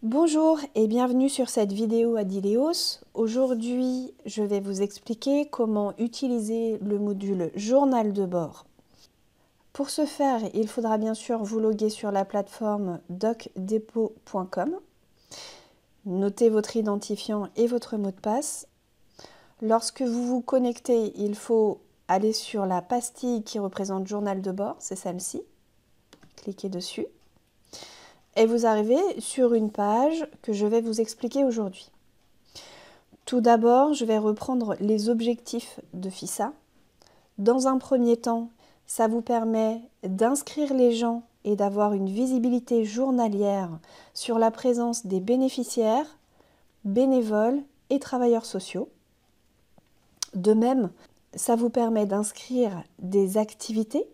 Bonjour et bienvenue sur cette vidéo Adileos. Aujourd'hui, je vais vous expliquer comment utiliser le module journal de bord. Pour ce faire, il faudra bien sûr vous loguer sur la plateforme docdepot.com. Notez votre identifiant et votre mot de passe. Lorsque vous vous connectez, il faut aller sur la pastille qui représente journal de bord, c'est celle-ci. Cliquez dessus. Et vous arrivez sur une page que je vais vous expliquer aujourd'hui. Tout d'abord, je vais reprendre les objectifs de FISA. Dans un premier temps, ça vous permet d'inscrire les gens et d'avoir une visibilité journalière sur la présence des bénéficiaires, bénévoles et travailleurs sociaux. De même, ça vous permet d'inscrire des activités.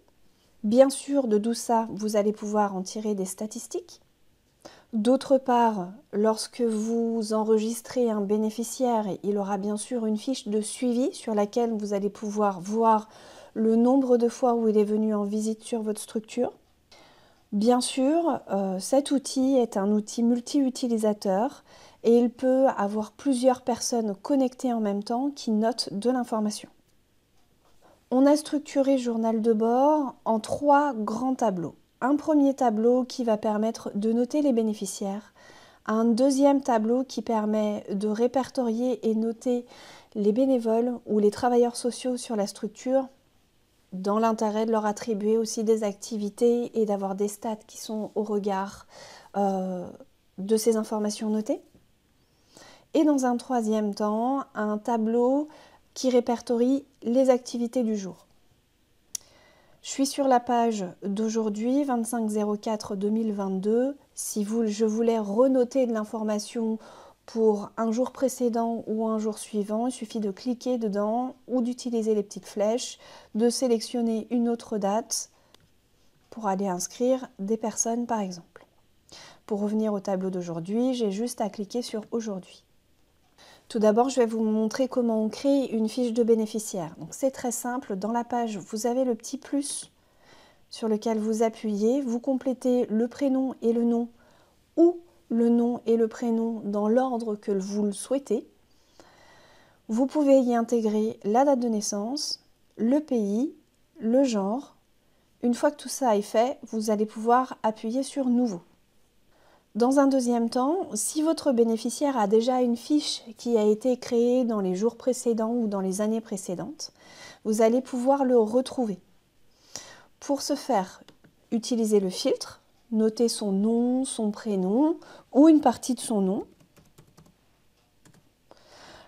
Bien sûr, de tout ça, vous allez pouvoir en tirer des statistiques. D'autre part, lorsque vous enregistrez un bénéficiaire, il aura bien sûr une fiche de suivi sur laquelle vous allez pouvoir voir le nombre de fois où il est venu en visite sur votre structure. Bien sûr, cet outil est un outil multi-utilisateur et il peut avoir plusieurs personnes connectées en même temps qui notent de l'information. On a structuré Journal de bord en 3 grands tableaux. Un premier tableau qui va permettre de noter les bénéficiaires, un deuxième tableau qui permet de répertorier et noter les bénévoles ou les travailleurs sociaux sur la structure, dans l'intérêt de leur attribuer aussi des activités et d'avoir des stats qui sont au regard de ces informations notées. Et dans un troisième temps, un tableau qui répertorie les activités du jour. Je suis sur la page d'aujourd'hui, 25/04/2022. Si je voulais renoter de l'information pour un jour précédent ou un jour suivant, il suffit de cliquer dedans ou d'utiliser les petites flèches, de sélectionner une autre date pour aller inscrire des personnes par exemple. Pour revenir au tableau d'aujourd'hui, j'ai juste à cliquer sur aujourd'hui. Tout d'abord, je vais vous montrer comment on crée une fiche de bénéficiaire. Donc, c'est très simple. Dans la page, vous avez le petit plus sur lequel vous appuyez. Vous complétez le prénom et le nom ou le nom et le prénom dans l'ordre que vous le souhaitez. Vous pouvez y intégrer la date de naissance, le pays, le genre. Une fois que tout ça est fait, vous allez pouvoir appuyer sur « Nouveau ». Dans un deuxième temps, si votre bénéficiaire a déjà une fiche qui a été créée dans les jours précédents ou dans les années précédentes, vous allez pouvoir le retrouver. Pour ce faire, utilisez le filtre, notez son nom, son prénom ou une partie de son nom.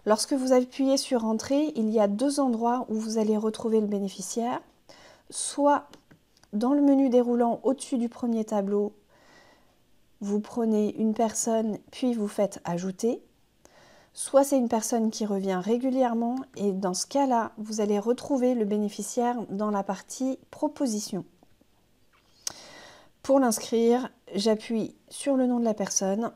Lorsque vous appuyez sur Entrée, il y a 2 endroits où vous allez retrouver le bénéficiaire, soit dans le menu déroulant au-dessus du premier tableau, vous prenez une personne, puis vous faites ajouter. Soit c'est une personne qui revient régulièrement et dans ce cas-là, vous allez retrouver le bénéficiaire dans la partie proposition. Pour l'inscrire, j'appuie sur le nom de la personne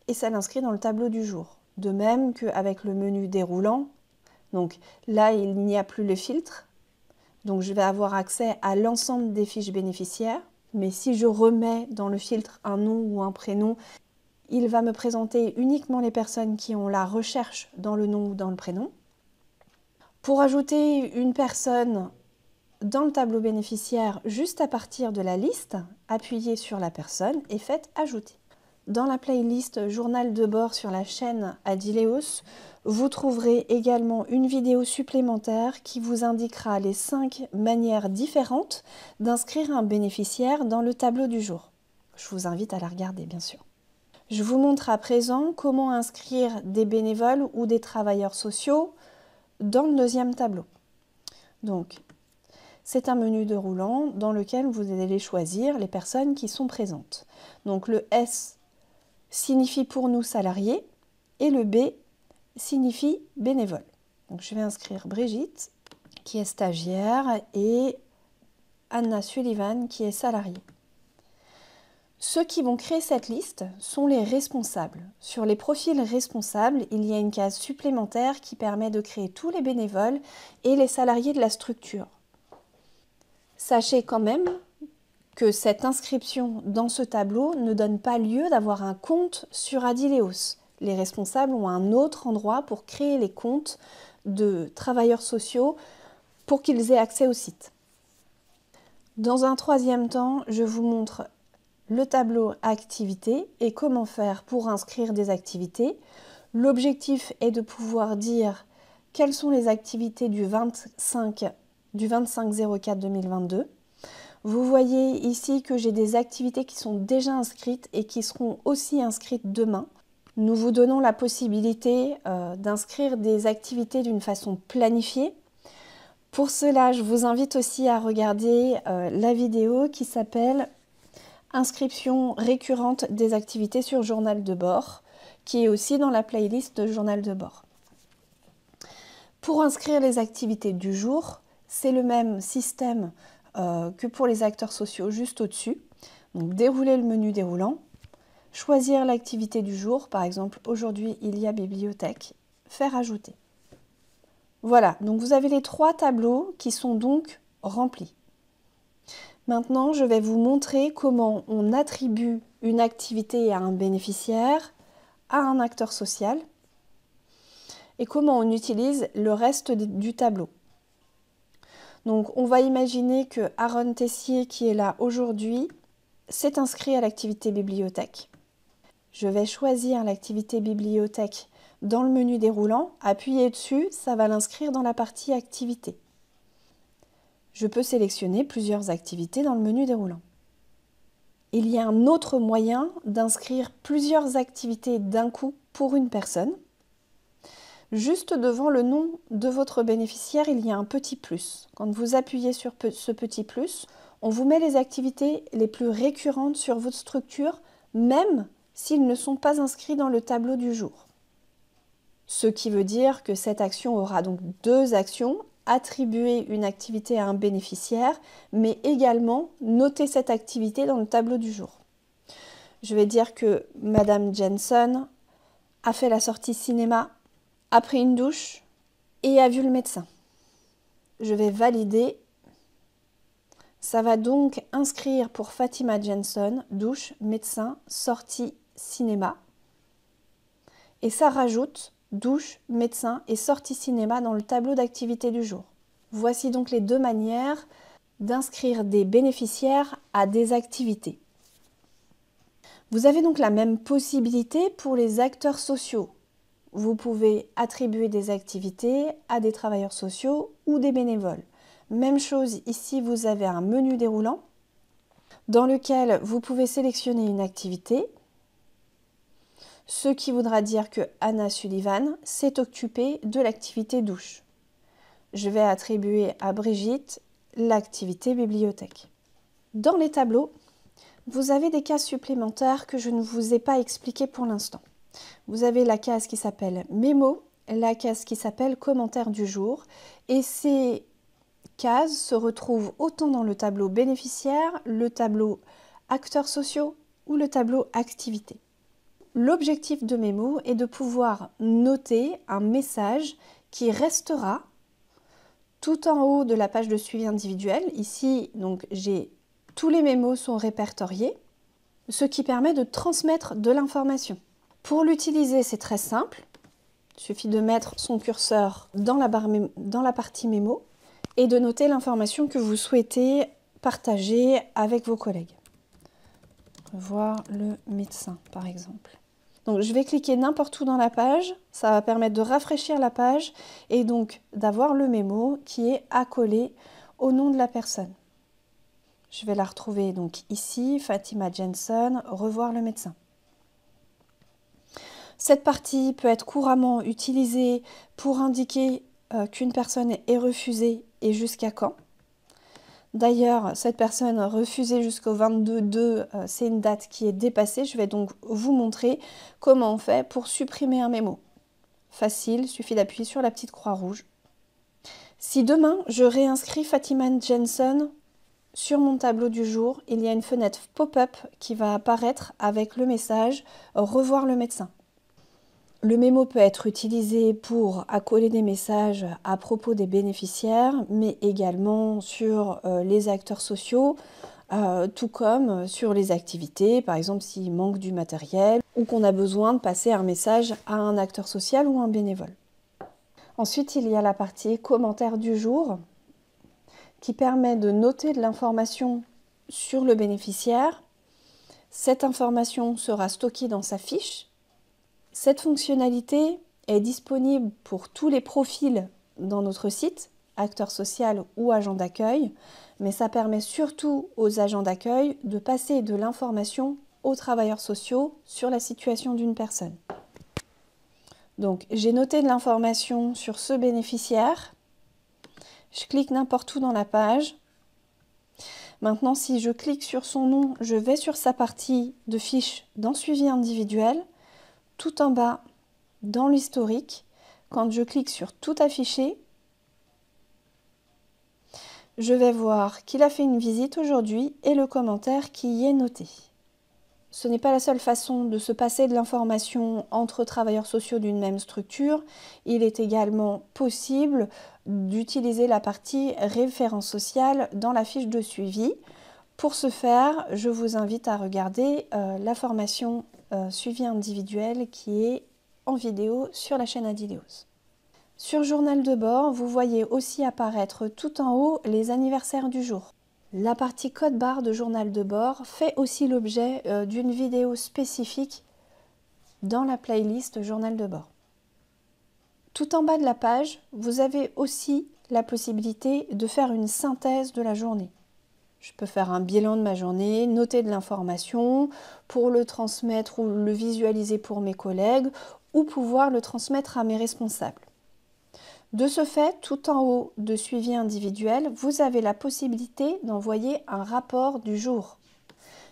et ça l'inscrit dans le tableau du jour. De même qu'avec le menu déroulant, donc là il n'y a plus le filtre, donc je vais avoir accès à l'ensemble des fiches bénéficiaires. Mais si je remets dans le filtre un nom ou un prénom, il va me présenter uniquement les personnes qui ont la recherche dans le nom ou dans le prénom. Pour ajouter une personne dans le tableau bénéficiaire, juste à partir de la liste, appuyez sur la personne et faites ajouter. Dans la playlist Journal de bord sur la chaîne Adileos, vous trouverez également une vidéo supplémentaire qui vous indiquera les 5 manières différentes d'inscrire un bénéficiaire dans le tableau du jour. Je vous invite à la regarder, bien sûr. Je vous montre à présent comment inscrire des bénévoles ou des travailleurs sociaux dans le deuxième tableau. Donc, c'est un menu déroulant dans lequel vous allez choisir les personnes qui sont présentes. Donc, le S signifie pour nous salariés et le B signifie bénévole. Donc je vais inscrire Brigitte qui est stagiaire et Anna Sullivan qui est salariée. Ceux qui vont créer cette liste sont les responsables. Sur les profils responsables, il y a une case supplémentaire qui permet de créer tous les bénévoles et les salariés de la structure. Sachez quand même que cette inscription dans ce tableau ne donne pas lieu d'avoir un compte sur Adileos. Les responsables ont un autre endroit pour créer les comptes de travailleurs sociaux pour qu'ils aient accès au site. Dans un troisième temps, je vous montre le tableau activités et comment faire pour inscrire des activités. L'objectif est de pouvoir dire quelles sont les activités du 25/04/2022. Vous voyez ici que j'ai des activités qui sont déjà inscrites et qui seront aussi inscrites demain. Nous vous donnons la possibilité d'inscrire des activités d'une façon planifiée. Pour cela, je vous invite aussi à regarder la vidéo qui s'appelle « Inscription récurrente des activités sur journal de bord » qui est aussi dans la playlist de journal de bord. Pour inscrire les activités du jour, c'est le même système que pour les acteurs sociaux juste au-dessus. Donc dérouler le menu déroulant, choisir l'activité du jour, par exemple aujourd'hui il y a bibliothèque, faire ajouter. Voilà, donc vous avez les trois tableaux qui sont donc remplis. Maintenant, je vais vous montrer comment on attribue une activité à un bénéficiaire, à un acteur social, et comment on utilise le reste du tableau. Donc on va imaginer que Aaron Tessier, qui est là aujourd'hui, s'est inscrit à l'activité bibliothèque. Je vais choisir l'activité bibliothèque dans le menu déroulant, appuyer dessus, ça va l'inscrire dans la partie activité. Je peux sélectionner plusieurs activités dans le menu déroulant. Il y a un autre moyen d'inscrire plusieurs activités d'un coup pour une personne. Juste devant le nom de votre bénéficiaire, il y a un petit plus. Quand vous appuyez sur ce petit plus, on vous met les activités les plus récurrentes sur votre structure, même s'ils ne sont pas inscrits dans le tableau du jour. Ce qui veut dire que cette action aura donc deux actions, attribuer une activité à un bénéficiaire, mais également noter cette activité dans le tableau du jour. Je vais dire que Madame Jensen a fait la sortie cinéma, a pris une douche et a vu le médecin. Je vais valider. Ça va donc inscrire pour Fatima Jensen, douche, médecin, sortie, cinéma. Et ça rajoute douche, médecin et sortie cinéma dans le tableau d'activité du jour. Voici donc les deux manières d'inscrire des bénéficiaires à des activités. Vous avez donc la même possibilité pour les acteurs sociaux. Vous pouvez attribuer des activités à des travailleurs sociaux ou des bénévoles. Même chose, ici vous avez un menu déroulant dans lequel vous pouvez sélectionner une activité, ce qui voudra dire que Anna Sullivan s'est occupée de l'activité douche. Je vais attribuer à Brigitte l'activité bibliothèque. Dans les tableaux, vous avez des cases supplémentaires que je ne vous ai pas expliquées pour l'instant. Vous avez la case qui s'appelle Mémo, la case qui s'appelle Commentaire du jour, et ces cases se retrouvent autant dans le tableau bénéficiaire, le tableau acteurs sociaux ou le tableau activité. L'objectif de Mémo est de pouvoir noter un message qui restera tout en haut de la page de suivi individuel. Ici, donc, tous les mémos sont répertoriés, ce qui permet de transmettre de l'information. Pour l'utiliser, c'est très simple. Il suffit de mettre son curseur dans la partie mémo et de noter l'information que vous souhaitez partager avec vos collègues. Voir le médecin, par exemple. Donc, je vais cliquer n'importe où dans la page. Ça va permettre de rafraîchir la page et donc d'avoir le mémo qui est accolé au nom de la personne. Je vais la retrouver donc ici, Fatima Jensen, revoir le médecin. Cette partie peut être couramment utilisée pour indiquer qu'une personne est refusée et jusqu'à quand. D'ailleurs, cette personne refusée jusqu'au 22/2, c'est une date qui est dépassée. Je vais donc vous montrer comment on fait pour supprimer un mémo. Facile, il suffit d'appuyer sur la petite croix rouge. Si demain, je réinscris Fatima Jensen sur mon tableau du jour, il y a une fenêtre pop-up qui va apparaître avec le message « Revoir le médecin ». Le mémo peut être utilisé pour accoler des messages à propos des bénéficiaires, mais également sur les acteurs sociaux, tout comme sur les activités, par exemple s'il manque du matériel ou qu'on a besoin de passer un message à un acteur social ou un bénévole. Ensuite, il y a la partie commentaires du jour qui permet de noter de l'information sur le bénéficiaire. Cette information sera stockée dans sa fiche. Cette fonctionnalité est disponible pour tous les profils dans notre site, acteur social ou agent d'accueil, mais ça permet surtout aux agents d'accueil de passer de l'information aux travailleurs sociaux sur la situation d'une personne. Donc, j'ai noté de l'information sur ce bénéficiaire. Je clique n'importe où dans la page. Maintenant, si je clique sur son nom, je vais sur sa partie de fiche dans suivi individuel. Tout en bas, dans l'historique, quand je clique sur tout afficher, je vais voir qu'il a fait une visite aujourd'hui et le commentaire qui y est noté. Ce n'est pas la seule façon de se passer de l'information entre travailleurs sociaux d'une même structure. Il est également possible d'utiliser la partie référence sociale dans la fiche de suivi. Pour ce faire, je vous invite à regarder la formation suivi individuel qui est en vidéo sur la chaîne Adileos. Sur Journal de bord, vous voyez aussi apparaître tout en haut les anniversaires du jour. La partie code barre de Journal de bord fait aussi l'objet d'une vidéo spécifique dans la playlist Journal de bord. Tout en bas de la page, vous avez aussi la possibilité de faire une synthèse de la journée. Je peux faire un bilan de ma journée, noter de l'information pour le transmettre ou le visualiser pour mes collègues ou pouvoir le transmettre à mes responsables. De ce fait, tout en haut de suivi individuel, vous avez la possibilité d'envoyer un rapport du jour.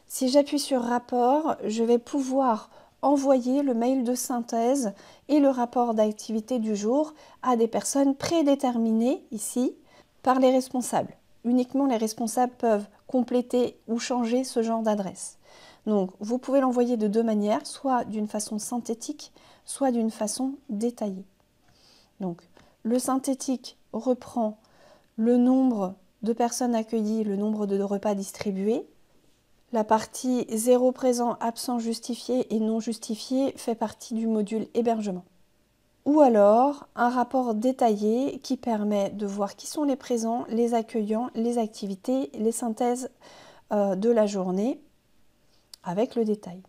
Si j'appuie sur rapport, je vais pouvoir envoyer le mail de synthèse et le rapport d'activité du jour à des personnes prédéterminées ici par les responsables. Uniquement les responsables peuvent compléter ou changer ce genre d'adresse. Donc vous pouvez l'envoyer de deux manières, soit d'une façon synthétique, soit d'une façon détaillée. Donc le synthétique reprend le nombre de personnes accueillies, le nombre de repas distribués. La partie 0 présent, absent justifié et non justifié fait partie du module hébergement. Ou alors un rapport détaillé qui permet de voir qui sont les présents, les accueillants, les activités, les synthèses de la journée avec le détail.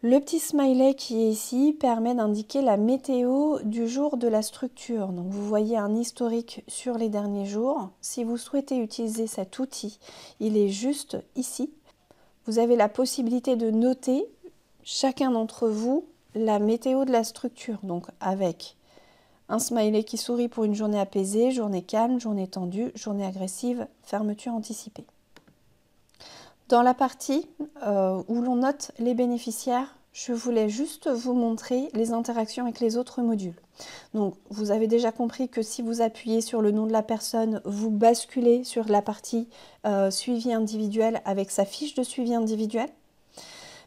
Le petit smiley qui est ici permet d'indiquer la météo du jour de la structure. Donc vous voyez un historique sur les derniers jours. Si vous souhaitez utiliser cet outil, il est juste ici. Vous avez la possibilité de noter chacun d'entre vous la météo de la structure. Donc avec un smiley qui sourit pour une journée apaisée, journée calme, journée tendue, journée agressive, fermeture anticipée. Dans la partie où l'on note les bénéficiaires, je voulais juste vous montrer les interactions avec les autres modules. Donc, vous avez déjà compris que si vous appuyez sur le nom de la personne, vous basculez sur la partie suivi individuel avec sa fiche de suivi individuel.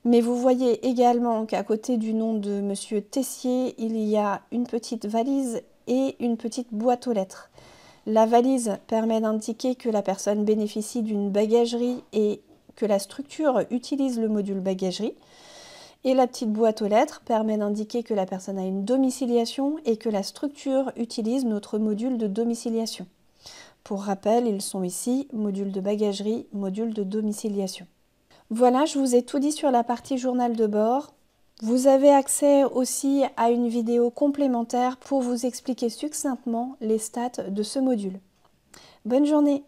Mais vous voyez également qu'à côté du nom de Monsieur Tessier, il y a une petite valise et une petite boîte aux lettres. La valise permet d'indiquer que la personne bénéficie d'une bagagerie et que la structure utilise le module bagagerie. Et la petite boîte aux lettres permet d'indiquer que la personne a une domiciliation et que la structure utilise notre module de domiciliation. Pour rappel, ils sont ici module de bagagerie, module de domiciliation. Voilà, je vous ai tout dit sur la partie journal de bord. Vous avez accès aussi à une vidéo complémentaire pour vous expliquer succinctement les stats de ce module. Bonne journée!